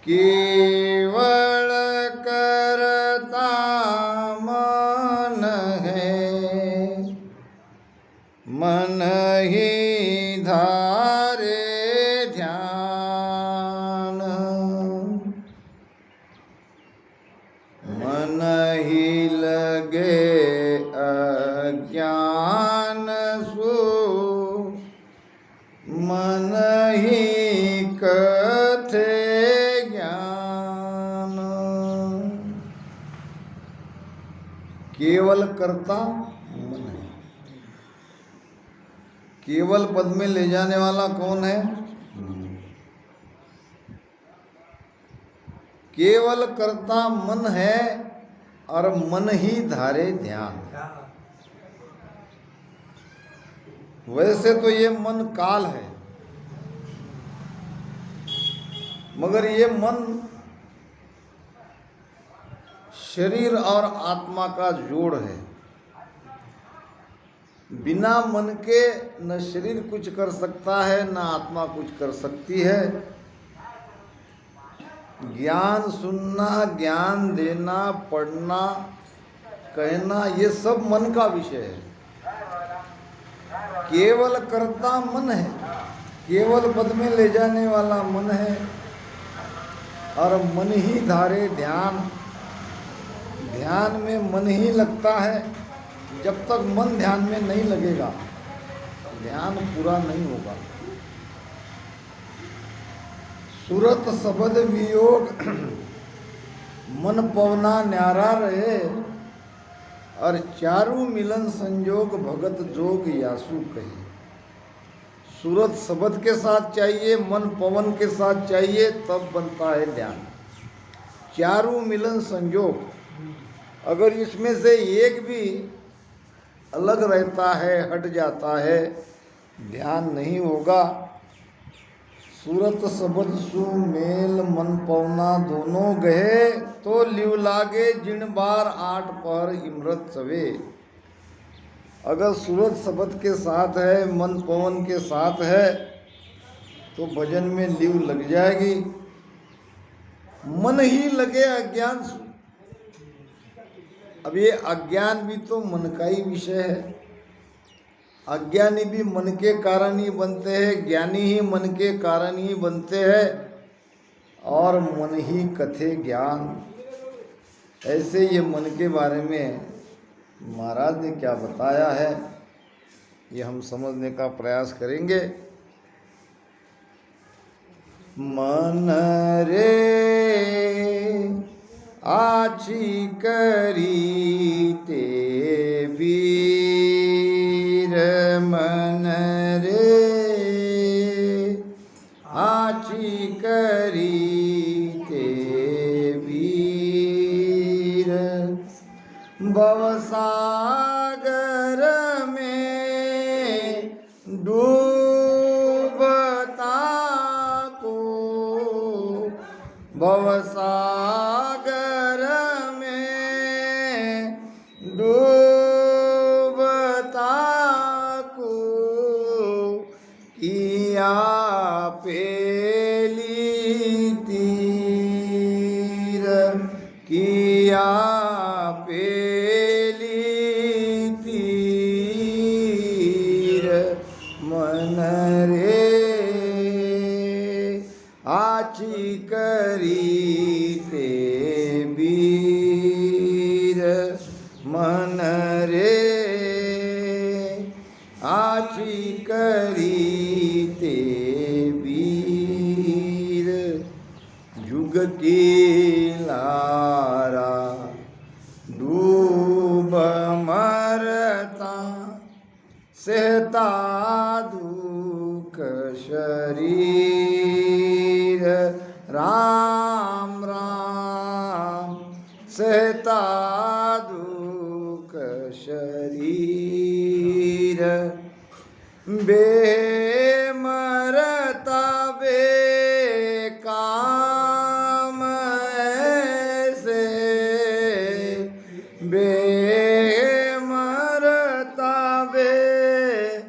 केवल करता मन है, मन ही धारे ध्यान, मन ही लगे अज्ञान सो, मन ही कथे ज्ञान। केवल करता मन है। केवल पद में ले जाने वाला कौन है? केवल करता मन है और मन ही धारे ध्यान। वैसे तो ये मन काल है, मगर ये मन शरीर और आत्मा का जोड़ है। बिना मन के न शरीर कुछ कर सकता है, न आत्मा कुछ कर सकती है। ज्ञान सुनना, ज्ञान देना, पढ़ना, कहना, ये सब मन का विषय है। केवल करता मन है, केवल पद में ले जाने वाला मन है और मन ही धारे ध्यान। ध्यान में मन ही लगता है। जब तक मन ध्यान में नहीं लगेगा ध्यान पूरा नहीं होगा। सूरत शब्द वियोग मन पवना न्यारा रहे और चारू मिलन संजोग भगत जोग यासु कहे। सूरत शब्द के साथ चाहिए, मन पवन के साथ चाहिए, तब बनता है ध्यान। चारू मिलन संजोग, अगर इसमें से एक भी अलग रहता है, हट जाता है, ध्यान नहीं होगा। सूरत शब्द सु मेल मन पवना दोनों गहे, तो लिव लागे जिन बार आठ पर इमरत सवे। अगर सूरत शब्द के साथ है, मन पवन के साथ है, तो भजन में लिव लग जाएगी। मन ही लगे अज्ञान। अब ये अज्ञान भी तो मन का ही विषय है। अज्ञानी भी मन के कारण ही बनते हैं, ज्ञानी ही मन के कारण ही बनते हैं, और मन ही कथे ज्ञान। ऐसे ये मन के बारे में महाराज ने क्या बताया है, ये हम समझने का प्रयास करेंगे। मन रे आछि करी ते वीर, मन रे आछि करी ते वीर। भवसागर में डूबता को, भवसागर में डूबता को, किया पेली तीर, किया पेली तीर। मन रे आछि करी ते वीर, मन रे आछि करी ते वीर। जुग की लारा डूब मरता, सहता दुख शरीर। राम राम सहता दुख शरीर। बेमरता बेकाम ऐसे, बेमरता बेकाम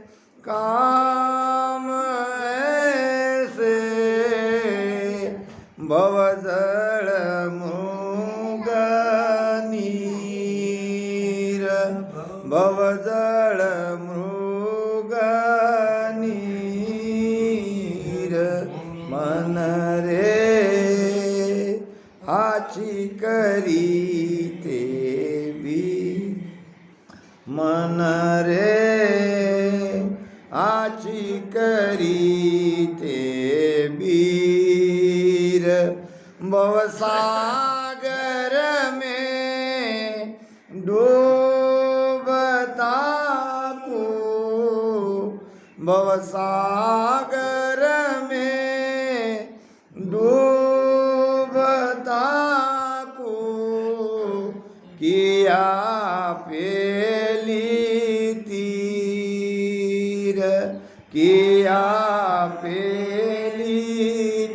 ऐसे। भवजळ मृगनीर भवजळ मृगनीर मन रे आची करीते बी मन रे आची करीते बीर भवसागर में डूबता को भवसागर में डूबता को किया पेली तीर किया पेली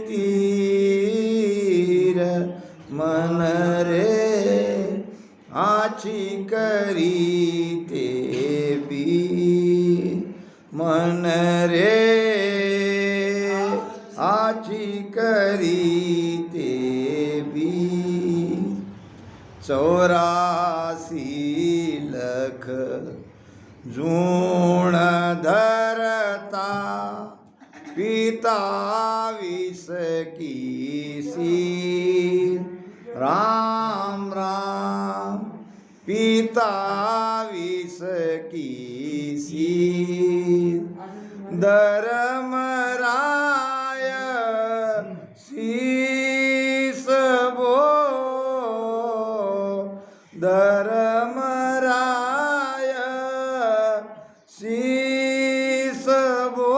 तीर मन रे आची करीते बी मन रे आची करीते बी 84 लख जूण धरता पिता विष की सी राम राम पिता विष की सी धर्मराय शीस बो धर्मराय शीस बो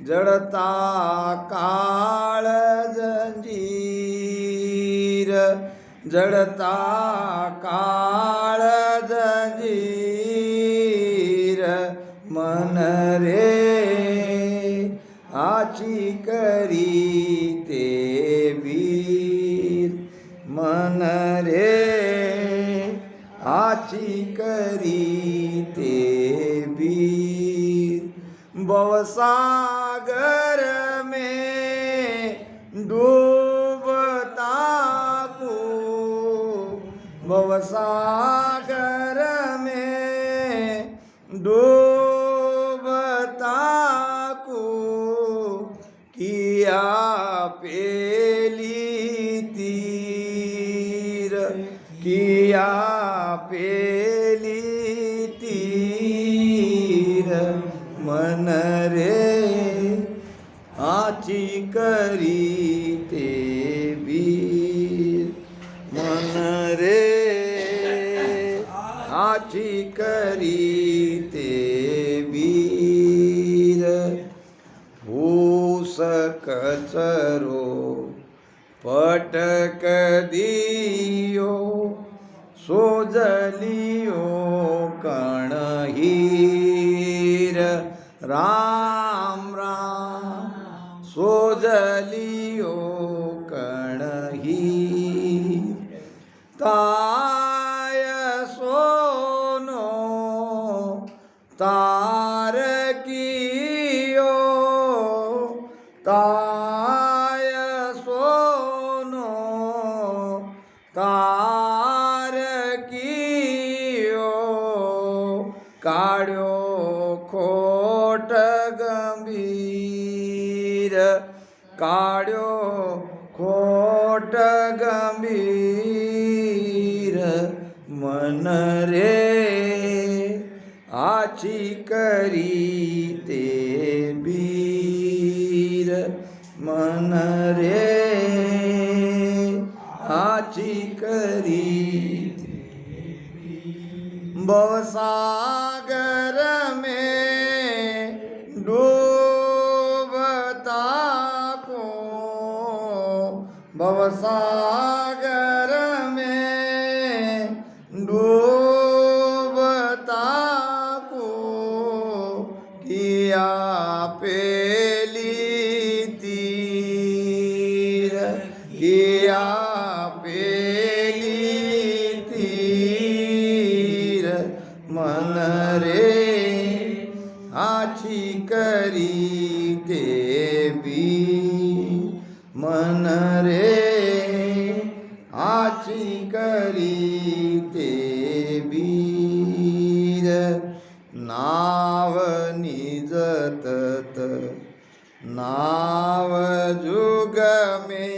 जड़ता काल जंजीर जड़ता काल जंजीर मन रे आची करीते वीर मन रे आची करीते वीर भवसागर में डूबता को भवसागर में डूबता को किया पेली तीर किया पेली तीर मन रे आची करीते बीर मन रे आची करीते बीर फूस कचरो पटक दियो सोजलियो कणहीर राम राम सोजलियो कणहीर ताय सोनो तार कियो ताय सोनो तार कियो काढ़्यो खोट गंभीर काढ़्यो खोट गंभीर मन रे आची करीते बीर मन रे आची करीते भवसागर में डूबता को भवसागर में डूबता को किया पेली तीर किया पेली तीर मन रे आची करीते बी मन रे आची करी ते वीर नाव निजतत नाव जुग में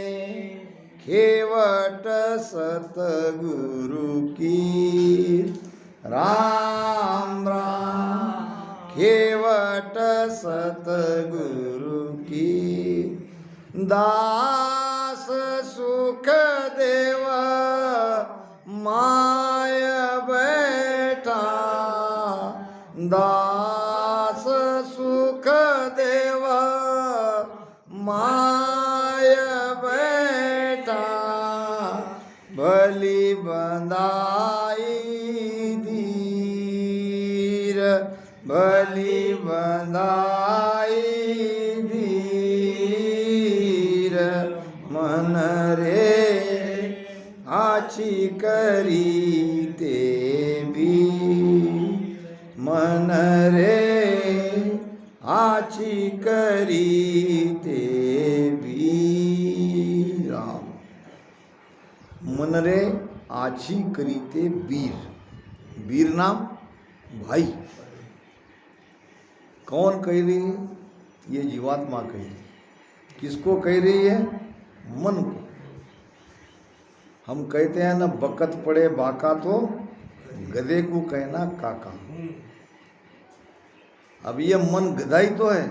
खेवट सतगुरु की राम राम खेवट सतगुरु की दास सुख देव माय बैठा दास सुख देव माय बैठा भली बंदाई धीर भली बंदाई धीर मन रे आची करी ते भी मन रे आची करी ते भी राम मन रे आची करी ते वीर वीर नाम भाई कौन कह रही है? ये जीवात्मा कह रही है। किसको कह रही है? मन को। हम कहते हैं ना बकत पड़े बाका तो गधे को कहना काका। अब ये मन गधाई तो है,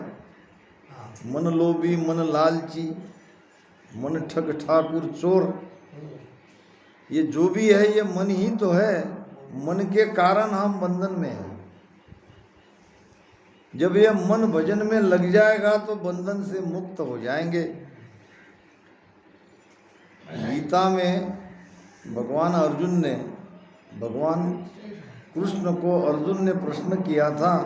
मन लोभी मन लालची मन ठग ठाकुर चोर, ये जो भी है ये मन ही तो है। मन के कारण हम बंधन में हैं। जब ये मन भजन में लग जाएगा तो बंधन से मुक्त हो जाएंगे। गीता में भगवान अर्जुन ने भगवान कृष्ण को अर्जुन ने प्रश्न किया था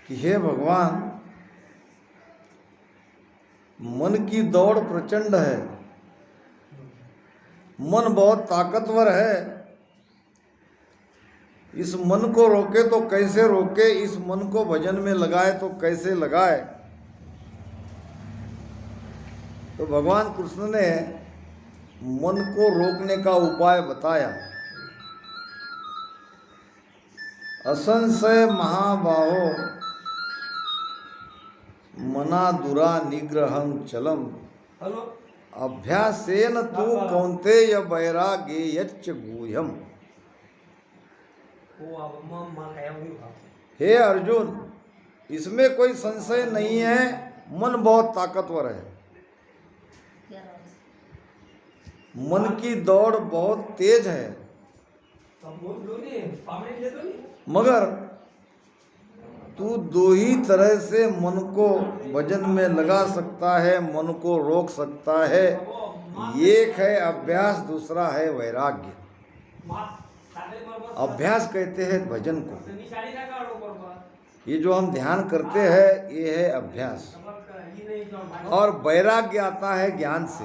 कि हे भगवान, मन की दौड़ प्रचंड है, मन बहुत ताकतवर है, इस मन को रोके तो कैसे रोके, इस मन को भजन में लगाए तो कैसे लगाए। तो भगवान कृष्ण ने मन को रोकने का उपाय बताया। असंशय महाबाहो मना दुरा निग्रहं चलम अभ्यासेन तु कौन्तेय वैराग्येयच्च गुह्यम। हे अर्जुन, इसमें कोई संशय नहीं है, मन बहुत ताकतवर है, मन की दौड़ बहुत तेज है, मगर तू दो ही तरह से मन को भजन में लगा सकता है, मन को रोक सकता है। एक है अभ्यास, दूसरा है वैराग्य। अभ्यास कहते हैं भजन को, ये जो हम ध्यान करते हैं ये है अभ्यास, और वैराग्य आता है ज्ञान से।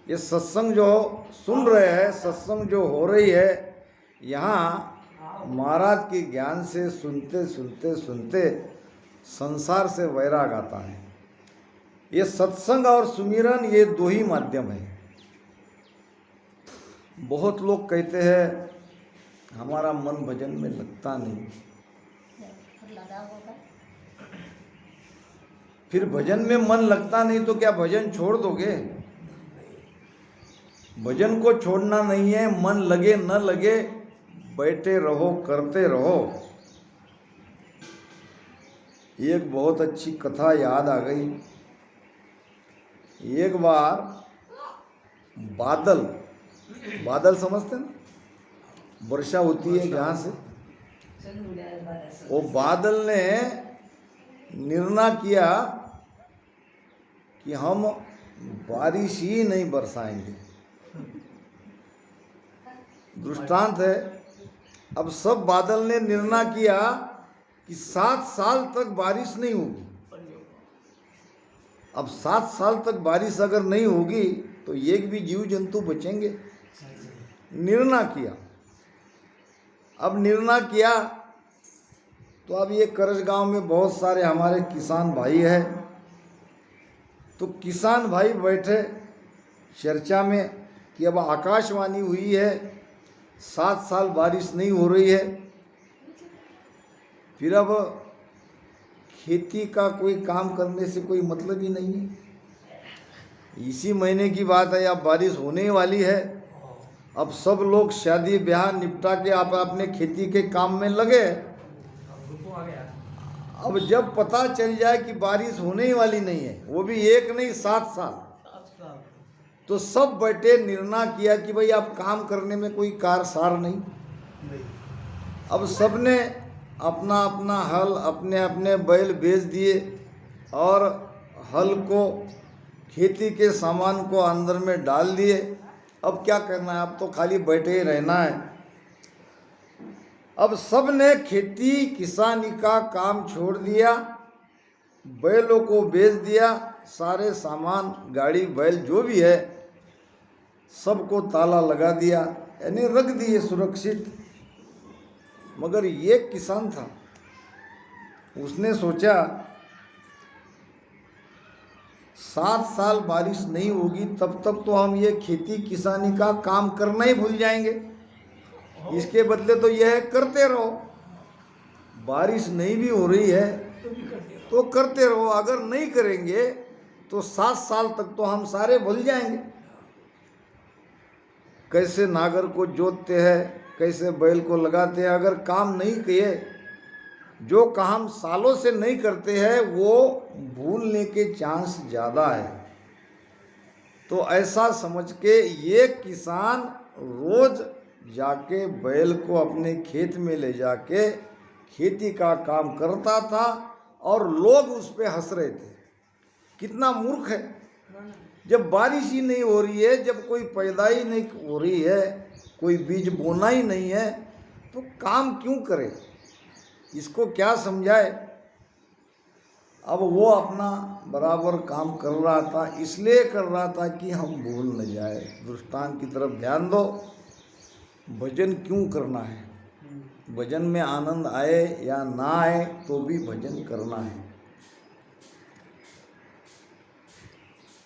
ये सत्संग जो सुन रहे हैं, सत्संग जो हो रही है यहाँ, महाराज के ज्ञान से सुनते सुनते सुनते संसार से वैराग आता है। ये सत्संग और सुमिरन ये दो ही माध्यम है। बहुत लोग कहते हैं हमारा मन भजन में लगता नहीं, फिर भजन में मन लगता नहीं तो क्या भजन छोड़ दोगे? भजन को छोड़ना नहीं है, मन लगे न लगे बैठे रहो, करते रहो। एक बहुत अच्छी कथा याद आ गई। एक बार बादल समझते ना, वर्षा होती है जहाँ से, वो बादल ने निर्णय किया कि हम बारिश ही नहीं बरसाएंगे। दृष्टांत है, अब सब बादल ने निर्णय किया कि 7 साल तक बारिश नहीं होगी। अब 7 साल तक बारिश अगर नहीं होगी तो एक भी जीव जंतु बचेंगे। निर्णय किया। अब निर्णय किया तो तो अब ये करज गांव में बहुत सारे हमारे किसान भाई हैं, तो किसान भाई बैठे चर्चा में कि अब आकाशवाणी हुई है 7 साल बारिश नहीं हो रही है, फिर अब खेती का कोई काम करने से कोई मतलब ही नहीं है। इसी महीने की बात है, अब बारिश होने वाली है। अब सब लोग शादी ब्याह निपटा के आप अपने खेती के काम में लगे। अब जब पता चल जाए कि बारिश होने ही वाली नहीं है, वो भी 1 नहीं 7 साल, तो सब बैठे निर्णय किया कि भाई अब काम करने में कोई कार सार नहीं। अब सबने अपना अपना हल, अपने अपने बैल बेच दिए और हल को, खेती के सामान को अंदर में डाल दिए। अब क्या करना है, अब तो खाली बैठे ही रहना है। अब सब ने खेती किसानी का काम छोड़ दिया, बैलों को बेच दिया, सारे सामान गाड़ी बैल जो भी है सबको ताला लगा दिया, यानी रख दिए सुरक्षित। मगर ये किसान था, उसने सोचा 7 साल बारिश नहीं होगी तब तक तो हम ये खेती किसानी का काम करना ही भूल जाएंगे, इसके बदले तो यह करते रहो। बारिश नहीं भी हो रही है तो करते रहो, अगर नहीं करेंगे तो 7 साल तक तो हम सारे भूल जाएंगे। कैसे नागर को जोतते हैं, कैसे बैल को लगाते हैं, अगर काम नहीं किए, जो काम सालों से नहीं करते हैं वो भूलने के चांस ज़्यादा है। तो ऐसा समझ के ये किसान रोज जाके बैल को अपने खेत में ले जाके खेती का काम करता था और लोग उस पे हंस रहे थे, कितना मूर्ख है। जब बारिश ही नहीं हो रही है, जब कोई पैदा ही नहीं हो रही है, कोई बीज बोना ही नहीं है, तो काम क्यों करे, इसको क्या समझाए। अब वो अपना बराबर काम कर रहा था, इसलिए कर रहा था कि हम भूल न जाए। दृष्टांत की तरफ ध्यान दो, भजन क्यों करना है, भजन में आनंद आए या ना आए तो भी भजन करना है।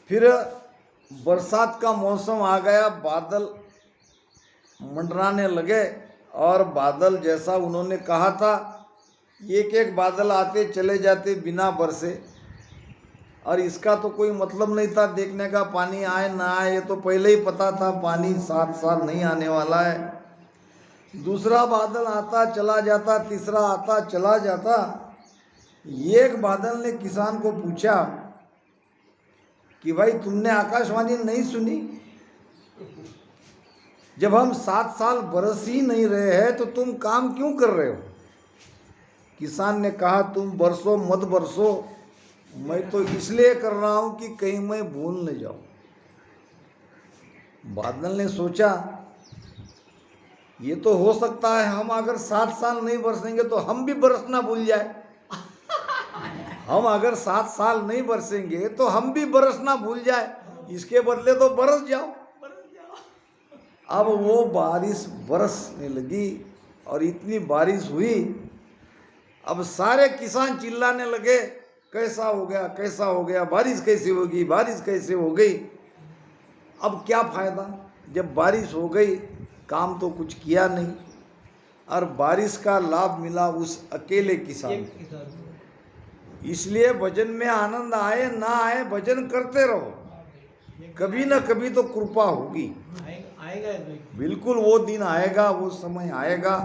फिर बरसात का मौसम आ गया, बादल मंडराने लगे और बादल जैसा उन्होंने कहा था, एक एक बादल आते चले जाते बिना बरसे, और इसका तो कोई मतलब नहीं था देखने का पानी आए ना आए, ये तो पहले ही पता था पानी 7 साल नहीं आने वाला है। दूसरा बादल आता चला जाता, तीसरा आता चला जाता। एक बादल ने किसान को पूछा कि भाई तुमने आकाशवाणी नहीं सुनी, जब हम 7 साल बरस ही नहीं रहे हैं तो तुम काम क्यों कर रहे हो। किसान ने कहा तुम बरसो मत बरसो, मैं तो इसलिए कर रहा हूं कि कहीं मैं भूल न जाऊं। बादल ने सोचा ये तो हो सकता है हम अगर 7 साल नहीं बरसेंगे तो हम भी बरसना भूल जाए। हम अगर 7 साल नहीं बरसेंगे तो हम भी बरसना भूल जाए, इसके बदले तो बरस जाओ। अब वो बारिश बरसने लगी और इतनी बारिश हुई, अब सारे किसान चिल्लाने लगे कैसा हो गया, कैसा हो गया, बारिश कैसे होगी, बारिश कैसे हो गई। अब क्या फायदा, जब बारिश हो गई काम तो कुछ किया नहीं, और बारिश का लाभ मिला उस अकेले किसान को। इसलिए भजन में आनंद आए ना आए भजन करते रहो, कभी ना कभी तो कृपा होगी, बिल्कुल वो दिन आएगा, वो समय आएगा,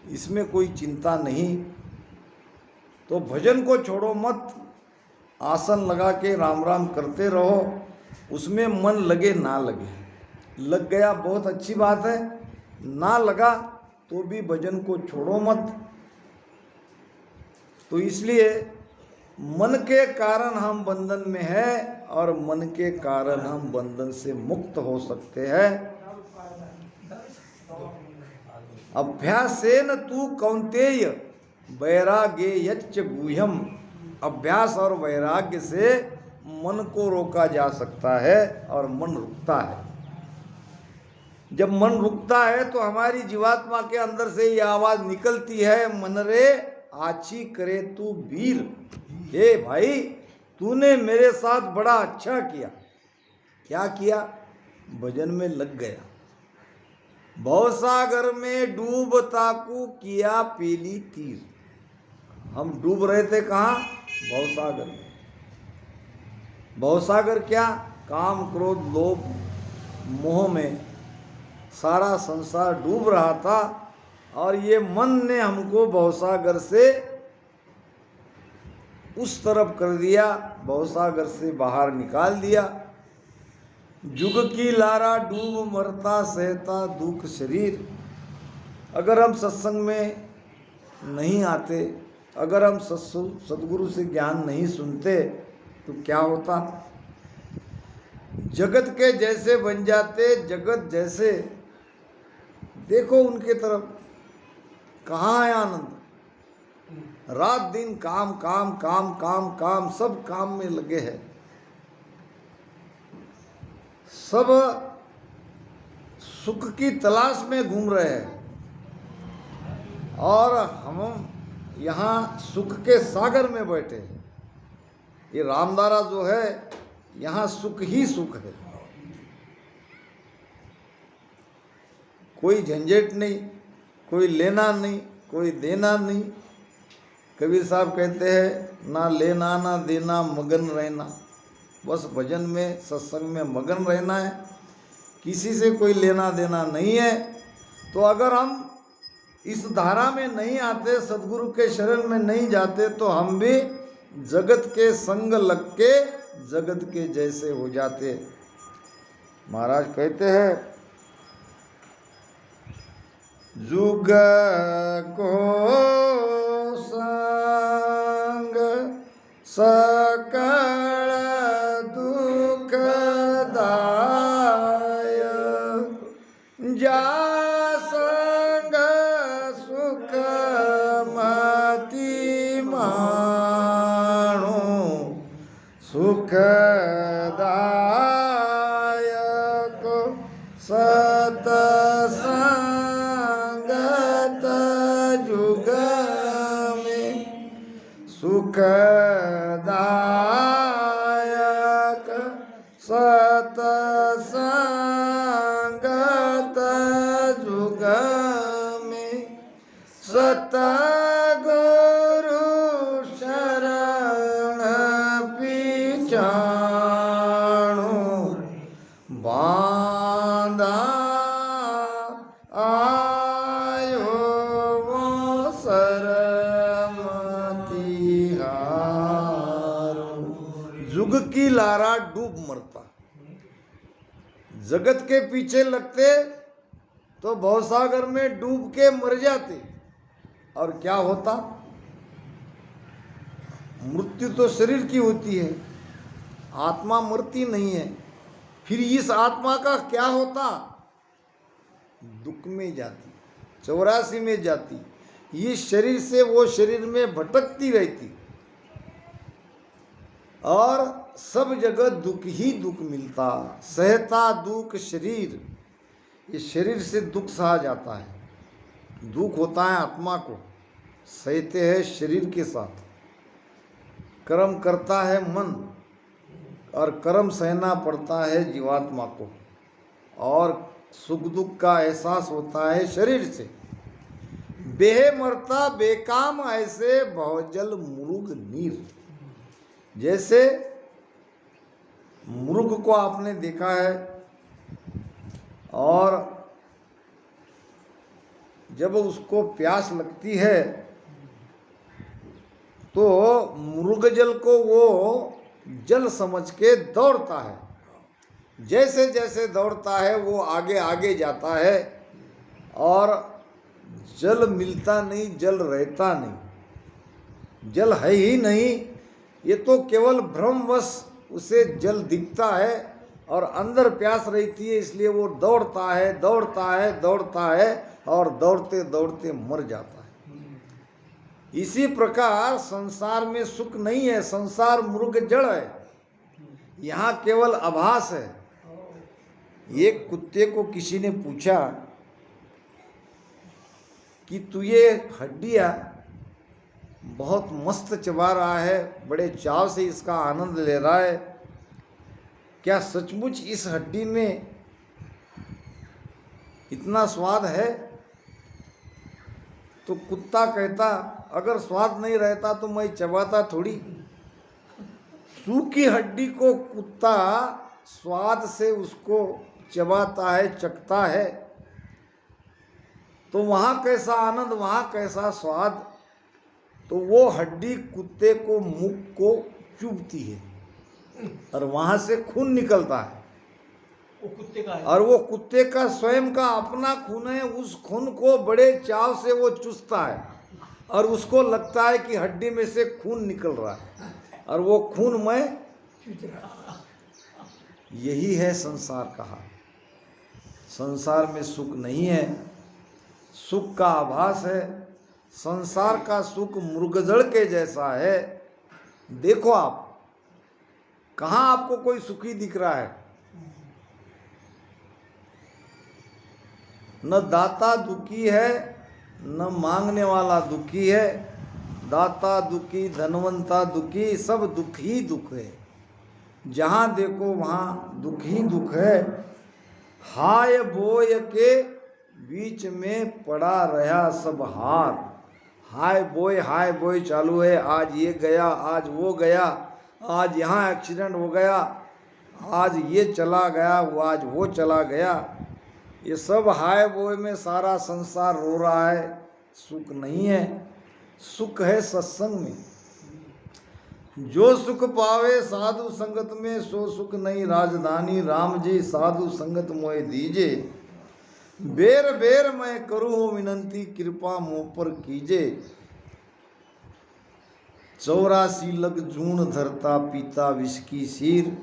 इसमें कोई चिंता नहीं। तो भजन को छोड़ो मत, आसन लगा के राम राम करते रहो, उसमें मन लगे ना लगे, लग गया बहुत अच्छी बात है, ना लगा तो भी भजन को छोड़ो मत। तो इसलिए मन के कारण हम बंधन में हैं और मन के कारण हम बंधन से मुक्त हो सकते हैं। अभ्यासेन तू कौन्तेय वैराग्य यच्च गुह्यम, अभ्यास और वैराग्य से मन को रोका जा सकता है और मन रुकता है। जब मन रुकता है तो हमारी जीवात्मा के अंदर से ये आवाज़ निकलती है, मन रे आची करे तू वीर। हे भाई, तूने मेरे साथ बड़ा अच्छा किया। क्या किया? भजन में लग गया। भवसागर में डूबता को किया पीली तीर। हम डूब रहे थे कहाँ? भवसागर में। भवसागर क्या? काम क्रोध लोभ मोह में सारा संसार डूब रहा था और ये मन ने हमको भवसागर से उस तरफ कर दिया, भवसागर से बाहर निकाल दिया। जुग की लारा डूब मरता सहता दुख शरीर। अगर हम सत्संग में नहीं आते, अगर हम सद्गुरु से ज्ञान नहीं सुनते तो क्या होता? जगत के जैसे बन जाते, जगत जैसे। देखो उनके तरफ, कहाँ है आनंद? रात दिन काम काम काम काम काम, सब काम में लगे हैं, सब सुख की तलाश में घूम रहे हैं और हम यहाँ सुख के सागर में बैठे हैं। ये रामदारा जो है, यहाँ सुख ही सुख है, कोई झंझट नहीं, कोई लेना नहीं, कोई देना नहीं। कबीर साहब कहते हैं, ना लेना ना देना मगन रहना। बस भजन में सत्संग में मगन रहना है, किसी से कोई लेना देना नहीं है। तो अगर हम इस धारा में नहीं आते, सद्गुरु के शरण में नहीं जाते, तो हम भी जगत के संग लग के जगत के जैसे हो जाते। महाराज कहते हैं, जुग को संग सकल दुख दाय, जा संग सुख मति माणो, सुख दायक सतसंगत जुग में, सुखदायक सतसंगत जुग में, सतगुरु शरण पिछाणु, बांधा आयो वो सरमतिहारो। जुग की लारा डूब मरता। जगत के पीछे लगते तो भवसागर में डूब के मर जाते, और क्या होता? मृत्यु तो शरीर की होती है, आत्मा मरती नहीं है। फिर इस आत्मा का क्या होता? दुख में जाती, 84 में जाती, ये शरीर से वो शरीर में भटकती रहती और सब जगह दुख ही दुख मिलता। सहता दुख शरीर, ये शरीर से दुख सहा जाता है, दुख होता है आत्मा को, सहते हैं शरीर के साथ। कर्म करता है मन और कर्म सहना पड़ता है जीवात्मा को, और सुख दुख का एहसास होता है शरीर से। बेह मरता बेकाम ऐसे बहुजल मुरुग नीर। जैसे मुर्ग को आपने देखा है, और जब उसको प्यास लगती है तो मुर्ग जल को वो जल समझ के दौड़ता है। जैसे जैसे दौड़ता है वो आगे आगे जाता है, और जल मिलता नहीं, जल रहता नहीं, जल है ही नहीं। ये तो केवल भ्रमवश उसे जल दिखता है और अंदर प्यास रहती है, इसलिए वो दौड़ता है दौड़ता है दौड़ता है और दौड़ते दौड़ते मर जाता है। इसी प्रकार संसार में सुख नहीं है, संसार मृग जड़ है, यहाँ केवल आभास है। एक कुत्ते को किसी ने पूछा कि तू ये हड्डियाँ बहुत मस्त चबा रहा है, बड़े चाव से इसका आनंद ले रहा है। क्या सचमुच इस हड्डी में इतना स्वाद है? तो कुत्ता कहता, अगर स्वाद नहीं रहता तो मैं चबाता थोड़ी। सूखी हड्डी को कुत्ता स्वाद से उसको चबाता है, चखता है, तो वहाँ कैसा आनंद, वहाँ कैसा स्वाद। तो वो हड्डी कुत्ते को, मुख को चुभती है और वहाँ से खून निकलता है। वो कुत्ते का है। और वो कुत्ते का स्वयं का अपना खून है। उस खून को बड़े चाव से वो चूसता है और उसको लगता है कि हड्डी में से खून निकल रहा है और वो खून मैं। यही है संसार का हाल। संसार में सुख नहीं है, सुख का आभास है। संसार का सुख मृगजड़ के जैसा है। देखो आप, कहाँ आपको कोई सुखी दिख रहा है? न दाता दुखी है, न मांगने वाला दुखी है। दाता दुखी, धनवंता दुखी, सब दुख ही दुख है। जहाँ देखो वहाँ दुख ही दुख है। हाय बोय के बीच में पड़ा रहा सब हार। हाय बोय चालू है। आज ये गया, आज वो गया, आज यहाँ एक्सीडेंट हो गया, आज ये चला गया, आज वो चला गया। ये सब हाय बोय में सारा संसार रो रहा है। सुख नहीं है। सुख है सत्संग में। जो सुख पावे साधु संगत में, सो सुख नहीं राजधानी। राम जी साधु संगत मोए दीजे। बेर बेर मैं करूँ विनंती, कृपा मुँह पर कीजे। 84 लग जून धरता, पीता विष की सीर।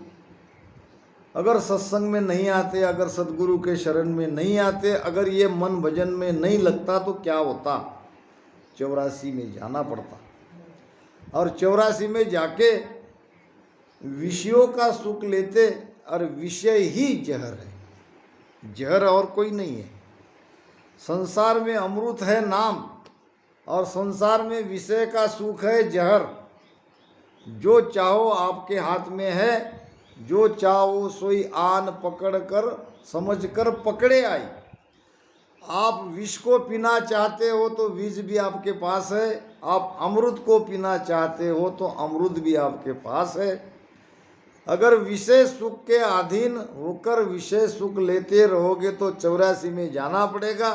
अगर सत्संग में नहीं आते, अगर सदगुरु के शरण में नहीं आते, अगर ये मन भजन में नहीं लगता तो क्या होता? 84 में जाना पड़ता। और 84 में जाके विषयों का सुख लेते, और विषय ही जहर है। जहर और कोई नहीं है। संसार में अमृत है नाम, और संसार में विषय का सुख है जहर। जो चाहो आपके हाथ में है, जो चाहो सोई आन पकड़ कर समझ कर पकड़े आई। आप विष को पीना चाहते हो तो विष भी आपके पास है। आप अमृत को पीना चाहते हो तो अमृत भी आपके पास है। अगर विषय सुख के अधीन होकर विषय सुख लेते रहोगे तो 84 में जाना पड़ेगा,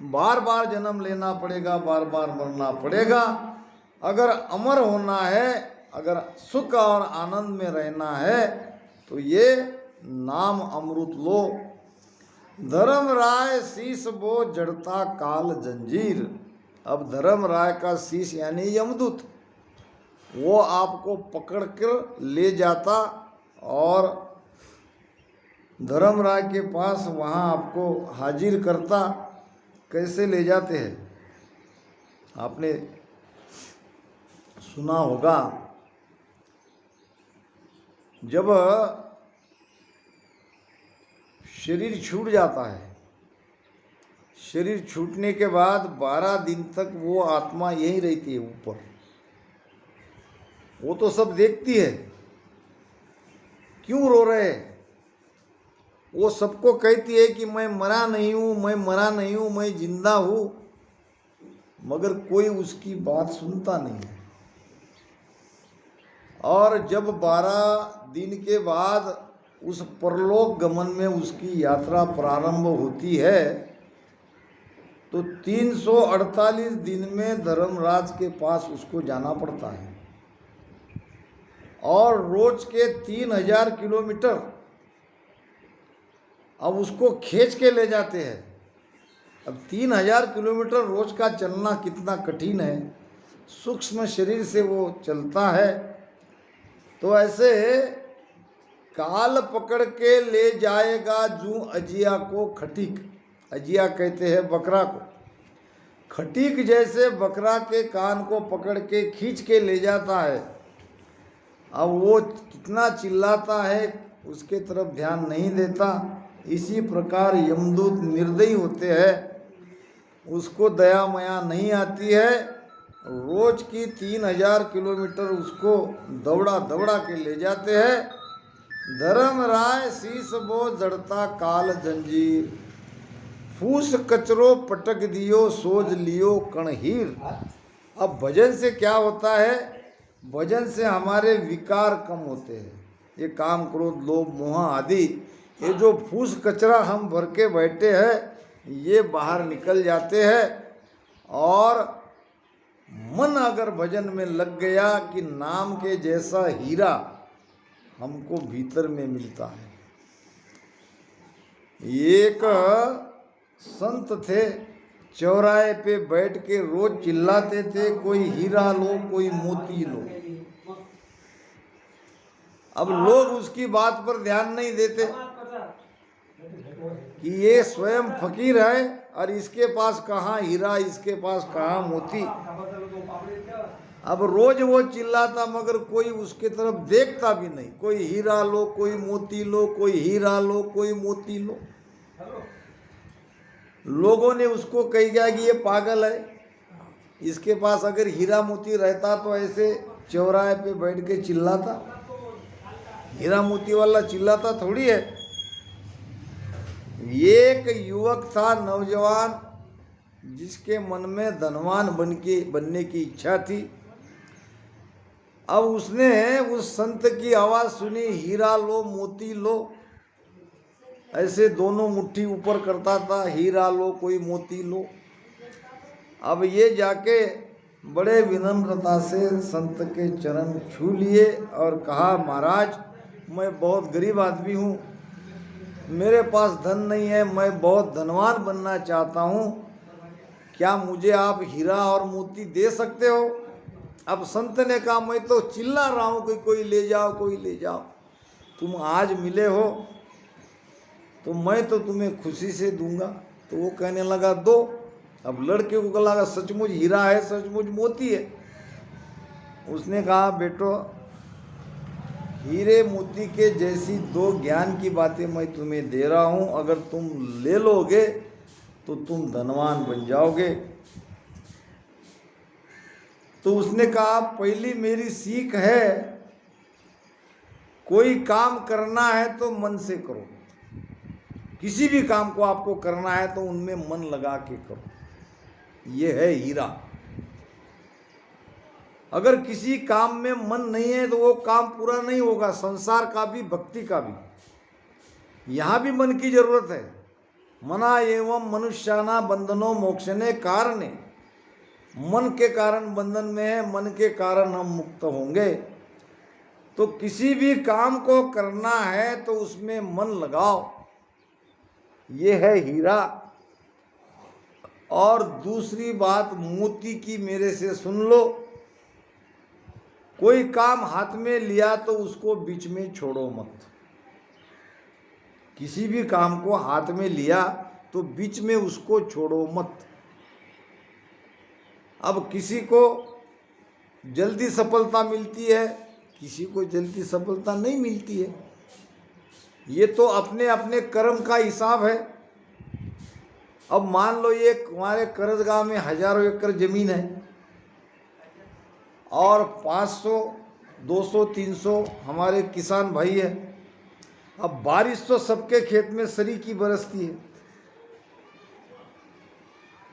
बार बार जन्म लेना पड़ेगा, बार बार मरना पड़ेगा। अगर अमर होना है, अगर सुख और आनंद में रहना है, तो ये नाम अमृत लो। धर्म राय शीश बो जड़ता काल जंजीर। अब धर्म राय का शीश यानी यमदूत, वो आपको पकड़ कर ले जाता और धर्म राय के पास वहाँ आपको हाजिर करता। कैसे ले जाते हैं आपने सुना होगा। जब शरीर छूट जाता है, शरीर छूटने के बाद 12 दिन तक वो आत्मा यहीं रहती है ऊपर। वो तो सब देखती है, क्यों रो रहे हैं। वो सबको कहती है कि मैं मरा नहीं हूँ, मैं मरा नहीं हूँ, मैं जिंदा हूँ, मगर कोई उसकी बात सुनता नहीं है। और जब 12 दिन के बाद उस परलोक गमन में उसकी यात्रा प्रारंभ होती है, तो 348 दिन में धर्मराज के पास उसको जाना पड़ता है। और रोज के 3000 किलोमीटर अब उसको खींच के ले जाते हैं। अब 3000 किलोमीटर रोज का चलना कितना कठिन है। सूक्ष्म शरीर से वो चलता है। तो ऐसे काल पकड़ के ले जाएगा जूं अजिया को खटीक। अजिया कहते हैं बकरा को। खटीक जैसे बकरा के कान को पकड़ के खींच के ले जाता है। अब वो कितना चिल्लाता है उसके तरफ ध्यान नहीं देता। इसी प्रकार यमदूत निर्दयी होते हैं, उसको दया माया नहीं आती है। रोज की 3000 किलोमीटर उसको दौड़ा दौड़ा के ले जाते हैं। धर्म राय शीस बो जड़ता काल जंजीर, फूस कचरो पटक दियो सोज लियो कणहीर। अब भजन से क्या होता है? भजन से हमारे विकार कम होते हैं। ये काम क्रोध लोभ मोह आदि ये जो फूस कचरा हम भर के बैठे हैं ये बाहर निकल जाते हैं। और मन अगर भजन में लग गया कि नाम के जैसा हीरा हमको भीतर में मिलता है। एक संत थे, चौराहे पे बैठ के रोज चिल्लाते थे, कोई हीरा लो कोई मोती लो। अब लोग उसकी बात पर ध्यान नहीं देते कि ये स्वयं फकीर है और इसके पास कहाँ हीरा, इसके पास कहाँ मोती। अब रोज वो चिल्लाता मगर कोई उसके तरफ देखता भी नहीं। कोई हीरा लो कोई मोती लो, कोई हीरा लो कोई मोती लो। लोगों ने उसको कह दिया कि ये पागल है, इसके पास अगर हीरा मोती रहता तो ऐसे चौराहे पे बैठ के चिल्लाता। हीरा मोती वाला चिल्लाता थोड़ी है। एक युवक था नौजवान, जिसके मन में धनवान बनने की इच्छा थी। अब उसने उस संत की आवाज़ सुनी, हीरा लो मोती लो, ऐसे दोनों मुट्ठी ऊपर करता था, हीरा लो कोई मोती लो। अब ये जाके बड़े विनम्रता से संत के चरण छू लिए और कहा, महाराज मैं बहुत गरीब आदमी हूँ, मेरे पास धन नहीं है, मैं बहुत धनवान बनना चाहता हूँ, क्या मुझे आप हीरा और मोती दे सकते हो? अब संत ने कहा, मैं तो चिल्ला रहा हूँ कि कोई ले जाओ कोई ले जाओ, तुम आज मिले हो तो मैं तो तुम्हें खुशी से दूंगा। तो वो कहने लगा दो। अब लड़के को लगा सचमुच हीरा है सचमुच मोती है। उसने कहा, बेटो हीरे मोती के जैसी दो ज्ञान की बातें मैं तुम्हें दे रहा हूँ, अगर तुम ले लोगे तो तुम धनवान बन जाओगे। तो उसने कहा, पहली मेरी सीख है, कोई काम करना है तो मन से करो। किसी भी काम को आपको करना है तो उनमें मन लगा के करो। ये है हीरा। अगर किसी काम में मन नहीं है तो वो काम पूरा नहीं होगा, संसार का भी भक्ति का भी। यहाँ भी मन की जरूरत है। मना एवं मनुष्याना बंधनो मोक्षने कारणे, मन के कारण बंधन में है, मन के कारण हम मुक्त होंगे। तो किसी भी काम को करना है तो उसमें मन लगाओ, ये है हीरा। और दूसरी बात मोती की मेरे से सुन लो, कोई काम हाथ में लिया तो उसको बीच में छोड़ो मत। किसी भी काम को हाथ में लिया तो बीच में उसको छोड़ो मत। अब किसी को जल्दी सफलता मिलती है, किसी को जल्दी सफलता नहीं मिलती है। ये तो अपने अपने कर्म का हिसाब है। अब मान लो ये हमारे करजगांव में हजारों एकड़ जमीन है और 500, 200, 300 हमारे किसान भाई है। अब बारिश तो सबके खेत में सरी की बरसती है,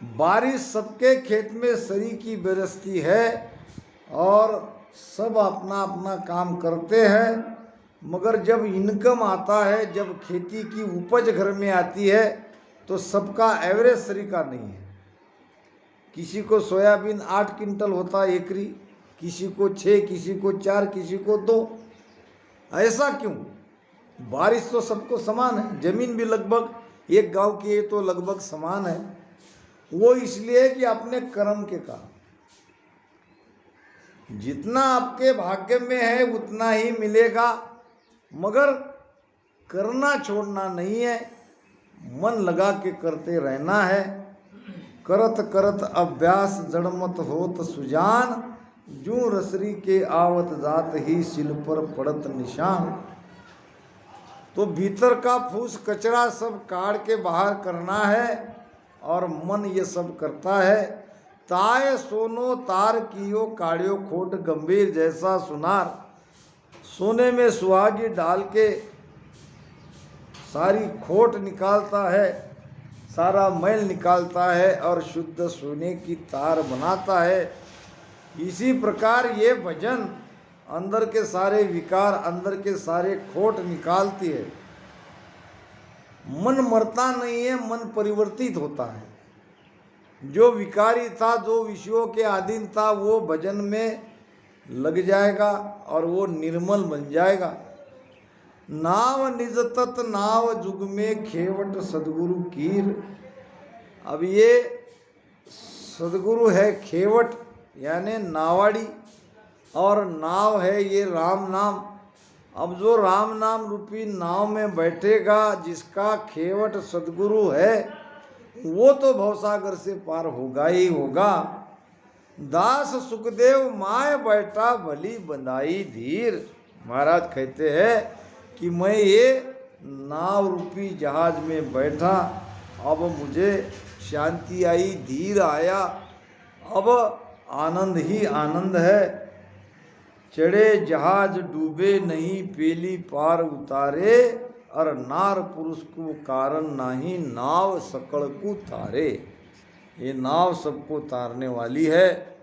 बारिश सबके खेत में सरी की बरसती है और सब अपना अपना काम करते हैं। मगर जब इनकम आता है, जब खेती की उपज घर में आती है तो सबका एवरेज सरीका नहीं है। किसी को सोयाबीन 8 क्विंटल होता है एकरी, किसी को 6, किसी को 4, किसी को 2। ऐसा क्यों? बारिश तो सबको समान है, जमीन भी लगभग एक गांव की तो लगभग समान है। वो इसलिए कि अपने कर्म के कारण जितना आपके भाग्य में है उतना ही मिलेगा, मगर करना छोड़ना नहीं है, मन लगा के करते रहना है। करत करत अभ्यास जड़मत होत सुजान, जूं रसरी के आवत जात ही सिल पर पड़त निशान। तो भीतर का फूस कचरा सब काढ़ के बाहर करना है और मन ये सब करता है। ताय सोनो तार कियो काढ़ियो खोट गंभीर जैसा सुनार। सोने में सुहागी डाल के सारी खोट निकालता है, सारा मैल निकालता है और शुद्ध सोने की तार बनाता है। इसी प्रकार ये भजन अंदर के सारे विकार, अंदर के सारे खोट निकालती है। मन मरता नहीं है, मन परिवर्तित होता है। जो विकारी था, जो विषयों के अधीन था, वो भजन में लग जाएगा और वो निर्मल बन जाएगा। नाव निज तत नाव जुग में खेवट सदगुरु कीर। अब ये सदगुरु है खेवट यानी नावाड़ी, और नाव है ये राम नाम। अब जो राम नाम रूपी नाव में बैठेगा, जिसका खेवट सदगुरु है, वो तो भवसागर से पार होगा ही होगा। दास सुखदेव माय बैठा भली बंधाई धीर। महाराज कहते हैं कि मैं ये नाव रूपी जहाज में बैठा, अब मुझे शांति आई, धीर आया, अब आनंद ही आनंद है। चढ़े जहाज डूबे नहीं, पेली पार उतारे, और नार पुरुष को कारण नाही, नाव सकल को तारे। ये नाव सबको तारने वाली है।